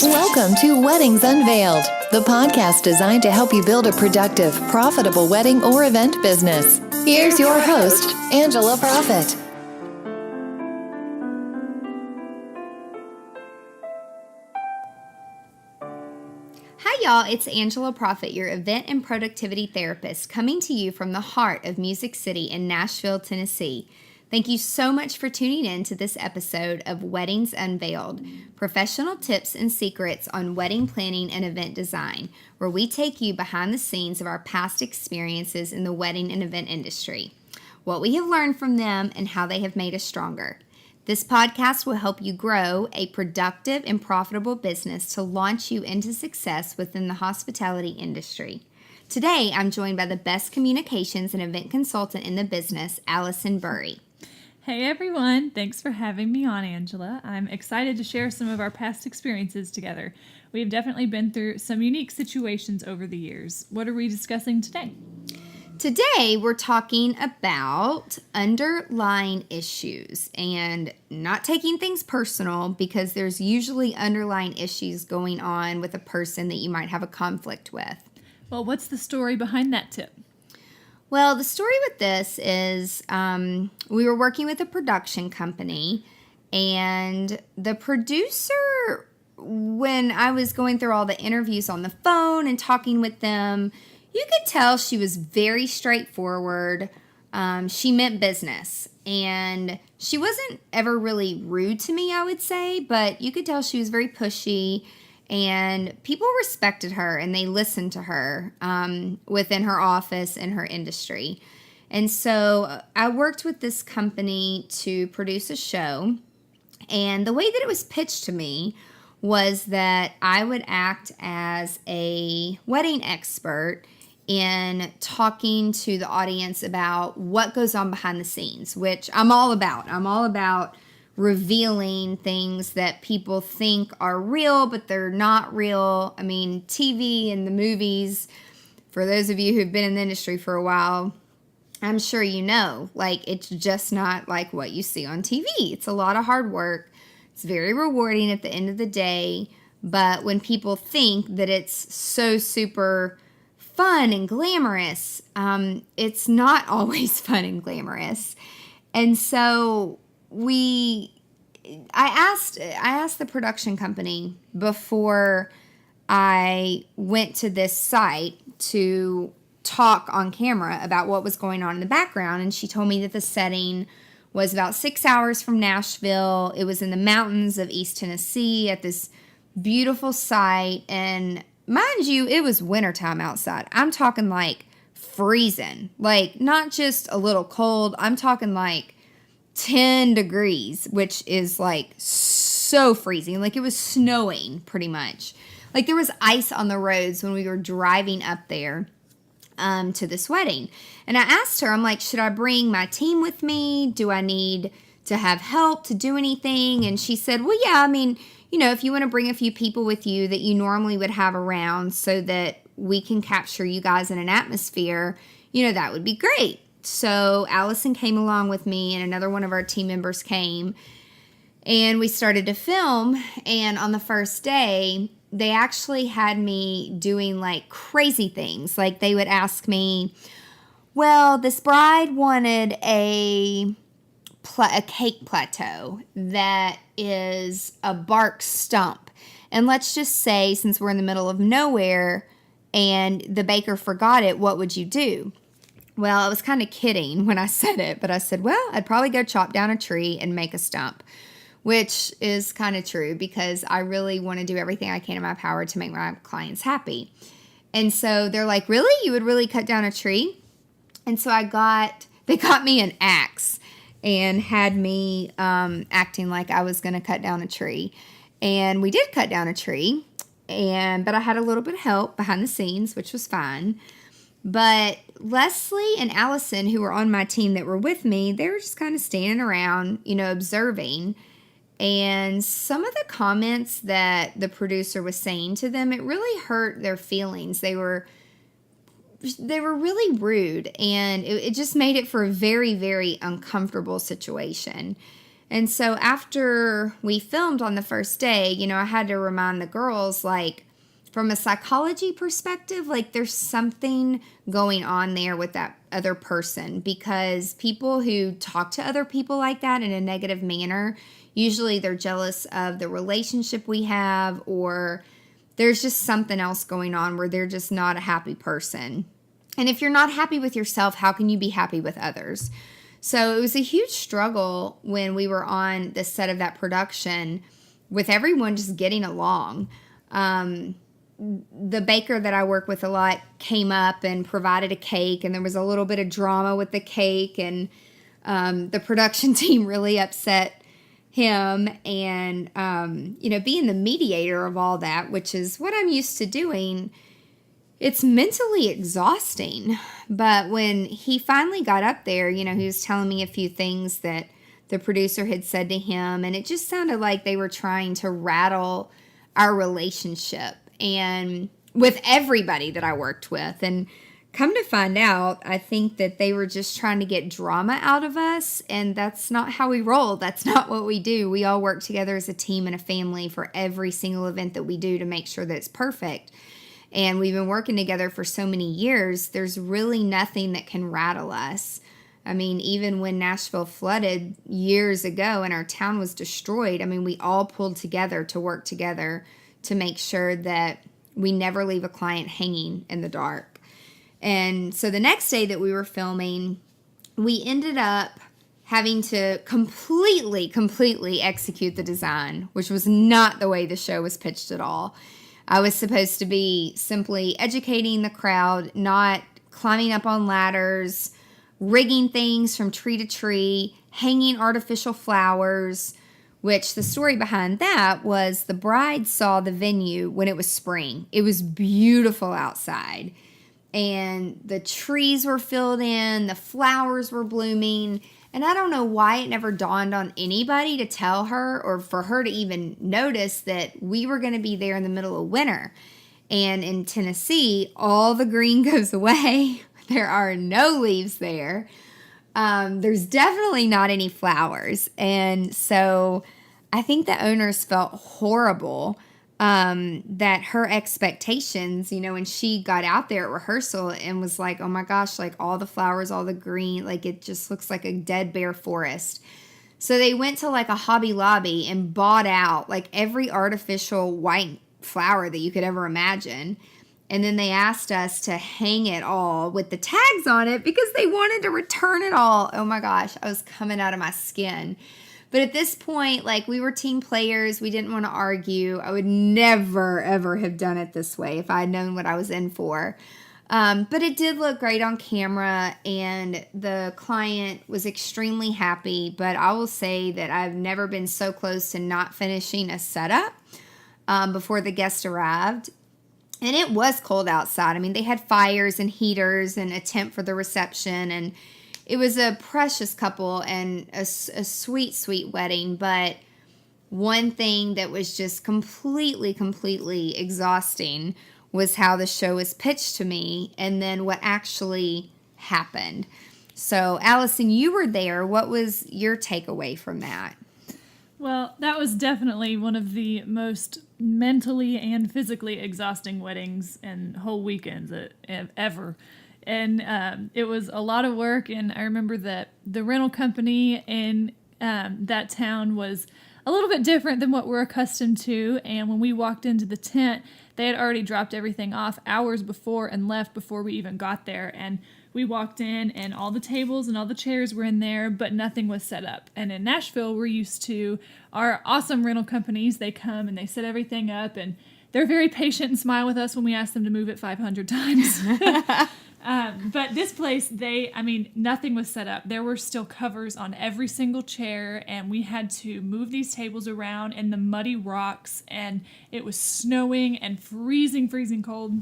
Welcome to Weddings Unveiled, the podcast designed to help you build a productive, profitable wedding or event business. Here's your host, Angela Profit. Hi y'all, it's Angela Profit, your event and productivity therapist, coming to you from the heart of Music City in Nashville, Tennessee. Thank you so much for tuning in to this episode of Weddings Unveiled, professional tips and secrets on wedding planning and event design, where we take you behind the scenes of our past experiences in the wedding and event industry, what we have learned from them, and how they have made us stronger. This podcast will help you grow a productive and profitable business to launch you into success within the hospitality industry. Today, I'm joined by the best communications and event consultant in the business, Alison Burry. Hey everyone, thanks for having me on, Angela. I'm excited to share some of our past experiences together. We've definitely been through some unique situations over the years. What are we discussing today? Today, we're talking about underlying issues and not taking things personal, because there's usually underlying issues going on with a person that you might have a conflict with. Well, what's the story behind that tip? Well, the story with this is we were working with a production company, and the producer, when I was going through all the interviews on the phone and talking with them, you could tell she was very straightforward. She meant business, and she wasn't ever really rude to me, I would say, but you could tell she was very pushy. And people respected her and they listened to her within her office and her industry. And so I worked with this company to produce a show. And the way that it was pitched to me was that I would act as a wedding expert in talking to the audience about what goes on behind the scenes, which I'm all about. I'm all about revealing things that people think are real, but they're not real. I mean, TV and the movies, for those of you who've been in the industry for a while, I'm sure you know, like, it's just not like what you see on TV. It's a lot of hard work. It's very rewarding at the end of the day. But when people think that it's so super fun and glamorous, it's not always fun and glamorous. And so I asked the production company before I went to this site to talk on camera about what was going on in the background, and she told me that the setting was about 6 hours from Nashville. It was in the mountains of East Tennessee at this beautiful site, and mind you, it was wintertime outside. I'm talking like freezing, like not just a little cold. I'm talking like 10 degrees, which is like so freezing. Like it was snowing pretty much. Like there was ice on the roads when we were driving up there to this wedding. And I asked her, I'm like, should I bring my team with me? Do I need to have help to do anything? And she said, well, yeah, I mean, you know, if you want to bring a few people with you that you normally would have around so that we can capture you guys in an atmosphere, you know, that would be great. So Alison came along with me, and another one of our team members came, and we started to film. And on the first day, they actually had me doing like crazy things. Like they would ask me, well, this bride wanted a cake plateau that is a bark stump. And let's just say, since we're in the middle of nowhere and the baker forgot it, what would you do? Well, I was kind of kidding when I said it, but I said, well, I'd probably go chop down a tree and make a stump, which is kind of true because I really want to do everything I can in my power to make my clients happy. And so they're like, really? You would really cut down a tree? And so they got me an axe and had me acting like I was going to cut down a tree. And we did cut down a tree, but I had a little bit of help behind the scenes, which was fine. But Leslie and Allison, who were on my team that were with me, they were just kind of standing around, you know, observing. And some of the comments that the producer was saying to them, it really hurt their feelings. They were really rude, and it just made it for a very, very uncomfortable situation. And so after we filmed on the first day, I had to remind the girls, like, from a psychology perspective, like, there's something going on there with that other person, because people who talk to other people like that in a negative manner, usually they're jealous of the relationship we have, or there's just something else going on where they're just not a happy person. And if you're not happy with yourself, how can you be happy with others? So it was a huge struggle when we were on the set of that production with everyone just getting along. The baker that I work with a lot came up and provided a cake, and there was a little bit of drama with the cake, and the production team really upset him. And, being the mediator of all that, which is what I'm used to doing, it's mentally exhausting. But when he finally got up there, he was telling me a few things that the producer had said to him, and it just sounded like they were trying to rattle our relationship and with everybody that I worked with. And come to find out, I think that they were just trying to get drama out of us, and that's not how we roll. That's not what we do. We all work together as a team and a family for every single event that we do to make sure that it's perfect. And we've been working together for so many years, there's really nothing that can rattle us. I mean, even when Nashville flooded years ago and our town was destroyed, we all pulled together to work together to make sure that we never leave a client hanging in the dark. And so the next day that we were filming, we ended up having to completely execute the design, which was not the way the show was pitched at all. I was supposed to be simply educating the crowd, not climbing up on ladders, rigging things from tree to tree, hanging artificial flowers, which the story behind that was the bride saw the venue when it was spring. It was beautiful outside, and the trees were filled in, the flowers were blooming, and I don't know why it never dawned on anybody to tell her or for her to even notice that we were going to be there in the middle of winter. And in Tennessee, all the green goes away. There are no leaves there. There's definitely not any flowers. And so I think the owners felt horrible that her expectations, when she got out there at rehearsal and was like, oh my gosh, like all the flowers, all the green, like it just looks like a dead bare forest. So they went to like a Hobby Lobby and bought out like every artificial white flower that you could ever imagine. And then they asked us to hang it all with the tags on it because they wanted to return it all. Oh my gosh, I was coming out of my skin. But at this point, like, we were team players. We didn't want to argue. I would never, ever have done it this way if I had known what I was in for. But it did look great on camera, and the client was extremely happy. But I will say that I've never been so close to not finishing a setup before the guest arrived. And it was cold outside. They had fires and heaters and a tent for the reception, and it was a precious couple and a sweet, sweet wedding. But one thing that was just completely exhausting was how the show was pitched to me and then what actually happened. So, Alison, you were there. What was your takeaway from that? Well, that was definitely one of the most mentally and physically exhausting weddings and whole weekends ever. And it was a lot of work, and I remember that the rental company in that town was a little bit different than what we're accustomed to, and when we walked into the tent, they had already dropped everything off hours before and left before we even got there, and we walked in, and all the tables and all the chairs were in there, but nothing was set up. And in Nashville, we're used to our awesome rental companies. They come and they set everything up, and they're very patient and smile with us when we ask them to move it 500 times. But this place, nothing was set up. There were still covers on every single chair, and we had to move these tables around in the muddy rocks, and it was snowing and freezing cold.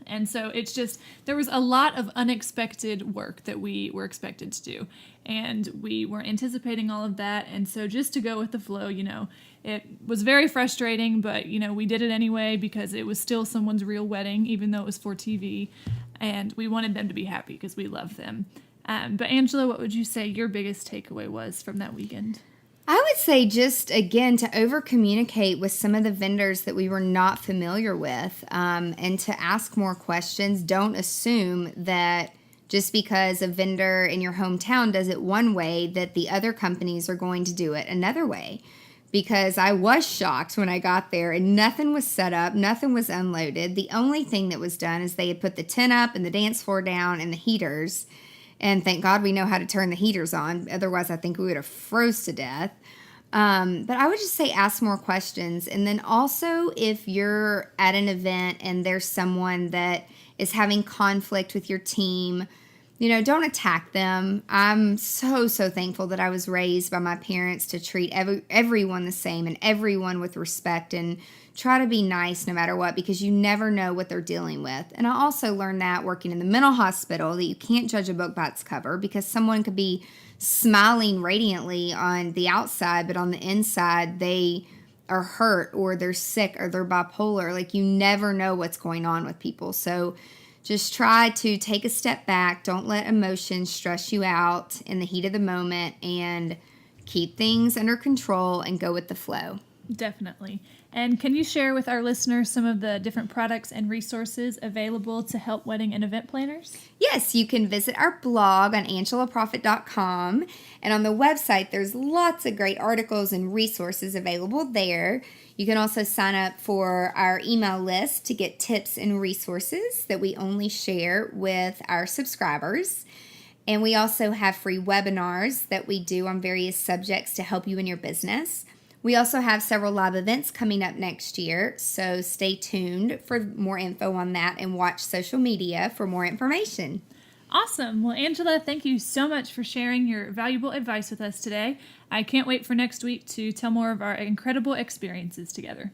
And so it's just, there was a lot of unexpected work that we were expected to do, and we weren't anticipating all of that. And so just to go with the flow, it was very frustrating, but, we did it anyway because it was still someone's real wedding, even though it was for TV, and we wanted them to be happy because we love them. But Angela, what would you say your biggest takeaway was from that weekend? I would say just, again, to over-communicate with some of the vendors that we were not familiar with, and to ask more questions. Don't assume that just because a vendor in your hometown does it one way, that the other companies are going to do it another way. Because I was shocked when I got there and nothing was set up, nothing was unloaded. The only thing that was done is they had put the tent up and the dance floor down and the heaters. And thank God we know how to turn the heaters on. Otherwise, I think we would have froze to death. But I would just say ask more questions. And then also, if you're at an event and there's someone that is having conflict with your team, don't attack them. I'm so thankful that I was raised by my parents to treat everyone the same and everyone with respect and try to be nice no matter what, because you never know what they're dealing with. And I also learned that working in the mental hospital, that you can't judge a book by its cover, because someone could be smiling radiantly on the outside, but on the inside they are hurt or they're sick or they're bipolar. Like, you never know what's going on with people. So just try to take a step back. Don't let emotions stress you out in the heat of the moment, and keep things under control and go with the flow. Definitely. And can you share with our listeners some of the different products and resources available to help wedding and event planners? Yes, you can visit our blog on angelaprofit.com. And on the website, there's lots of great articles and resources available there. You can also sign up for our email list to get tips and resources that we only share with our subscribers. And we also have free webinars that we do on various subjects to help you in your business. We also have several live events coming up next year, so stay tuned for more info on that and watch social media for more information. Awesome. Well, Angela, thank you so much for sharing your valuable advice with us today. I can't wait for next week to tell more of our incredible experiences together.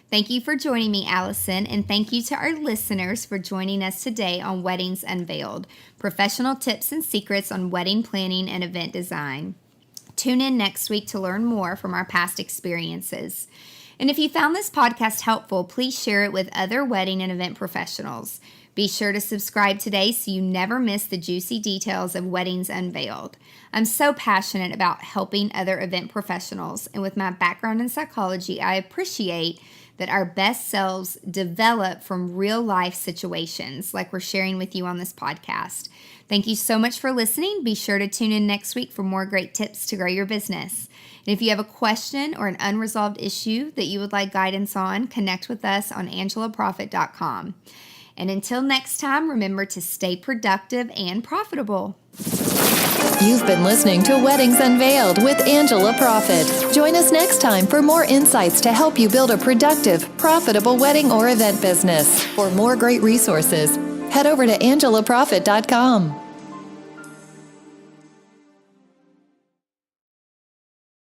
Thank you for joining me, Alison, and thank you to our listeners for joining us today on Weddings Unveiled, professional tips and secrets on wedding planning and event design. Tune in next week to learn more from our past experiences. And if you found this podcast helpful, please share it with other wedding and event professionals. Be sure to subscribe today so you never miss the juicy details of Weddings Unveiled. I'm so passionate about helping other event professionals, and with my background in psychology, I appreciate that our best selves develop from real life situations like we're sharing with you on this podcast. Thank you so much for listening. Be sure to tune in next week for more great tips to grow your business. And if you have a question or an unresolved issue that you would like guidance on, connect with us on angelaprofit.com. And until next time, remember to stay productive and profitable. You've been listening to Weddings Unveiled with Angela Profit. Join us next time for more insights to help you build a productive, profitable wedding or event business. For more great resources, head over to angelaprofit.com.